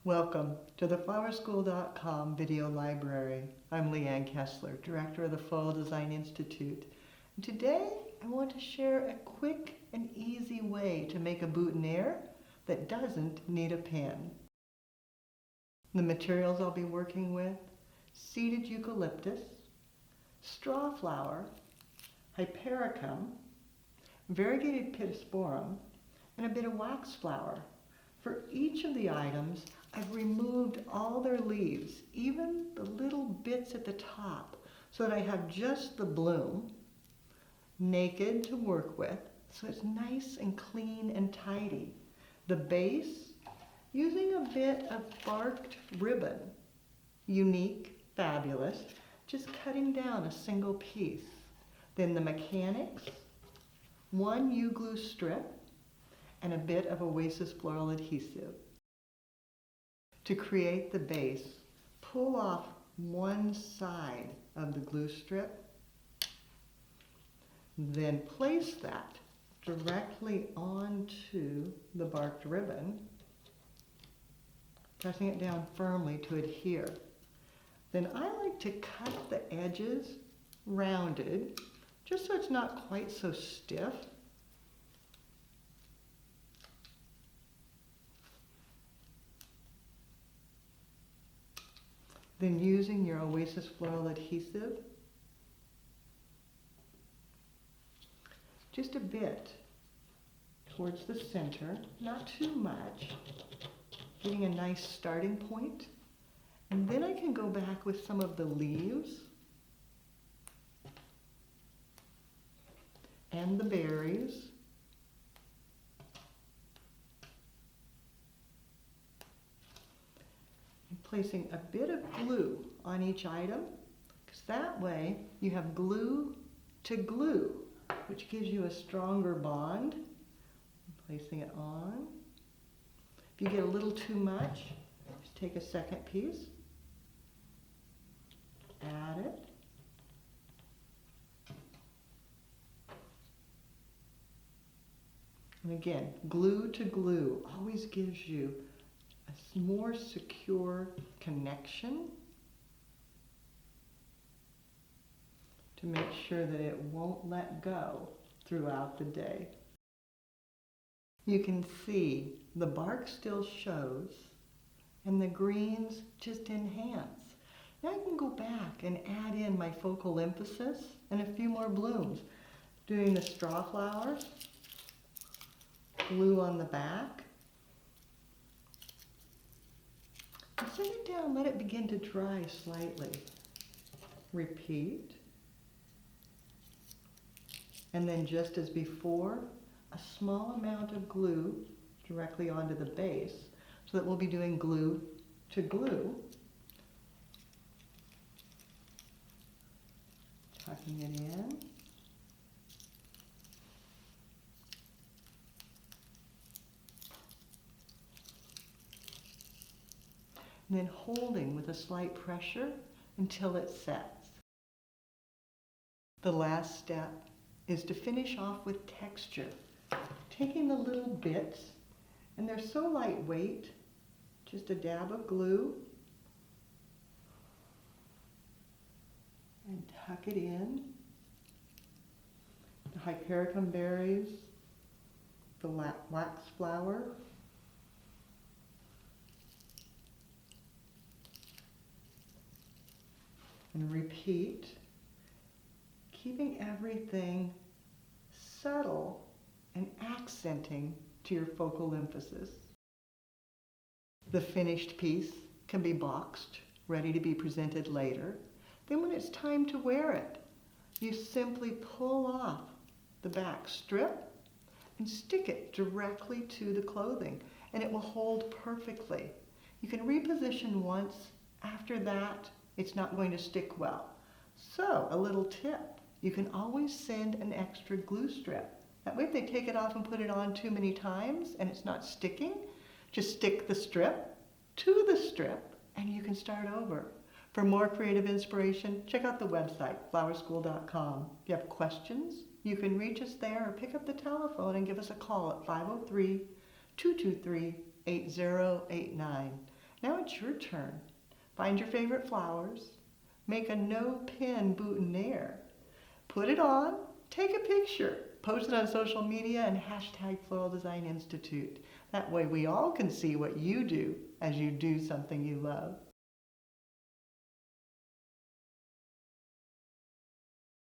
Welcome to the flowerschool.com video library. I'm Leanne Kessler, Director of the Fall Design Institute. And today I want to share a quick and easy way to make a boutonniere that doesn't need a pin. The materials I'll be working with: seeded eucalyptus, straw flower, hypericum, variegated pittosporum, and a bit of wax flower. For each of the items, I've removed all their leaves, even the little bits at the top, so that I have just the bloom, naked to work with, so it's nice and clean and tidy. The base, using a bit of barked ribbon, unique, fabulous, just cutting down a single piece. Then the mechanics, one U-glue strip, and a bit of Oasis floral adhesive. To create the base, pull off one side of the glue strip, then place that directly onto the barked ribbon, pressing it down firmly to adhere. Then I like to cut the edges rounded, just so it's not quite so stiff. Then using your Oasis floral adhesive, just a bit towards the center, not too much, getting a nice starting point. And then I can go back with some of the leaves and the berries. Placing a bit of glue on each item, because that way you have glue to glue, which gives you a stronger bond. Placing it on. If you get a little too much, just take a second piece, add it, and again, glue to glue always gives you a more secure connection to make sure that it won't let go throughout the day. You can see the bark still shows and the greens just enhance. Now I can go back and add in my focal emphasis and a few more blooms. Doing the straw flower, glue on the back, and set it down, let it begin to dry slightly. Repeat. And then just as before, a small amount of glue directly onto the base, so that we'll be doing glue to glue. Tucking it in. And then holding with a slight pressure until it sets. The last step is to finish off with texture. Taking the little bits, and they're so lightweight, just a dab of glue, and tuck it in. The hypericum berries, the wax flower, and repeat, keeping everything subtle and accenting to your focal emphasis. The finished piece can be boxed, ready to be presented later. Then when it's time to wear it, you simply pull off the back strip and stick it directly to the clothing, and it will hold perfectly. You can reposition once. After that, it's not going to stick well. So, a little tip, you can always send an extra glue strip. That way if they take it off and put it on too many times and it's not sticking, just stick the strip to the strip and you can start over. For more creative inspiration, check out the website, flowerschool.com. If you have questions, you can reach us there or pick up the telephone and give us a call at 503-223-8089. Now it's your turn. Find your favorite flowers. Make a no-pin boutonniere. Put it on, take a picture, post it on social media, and hashtag Floral Design Institute. That way we all can see what you do as you do something you love.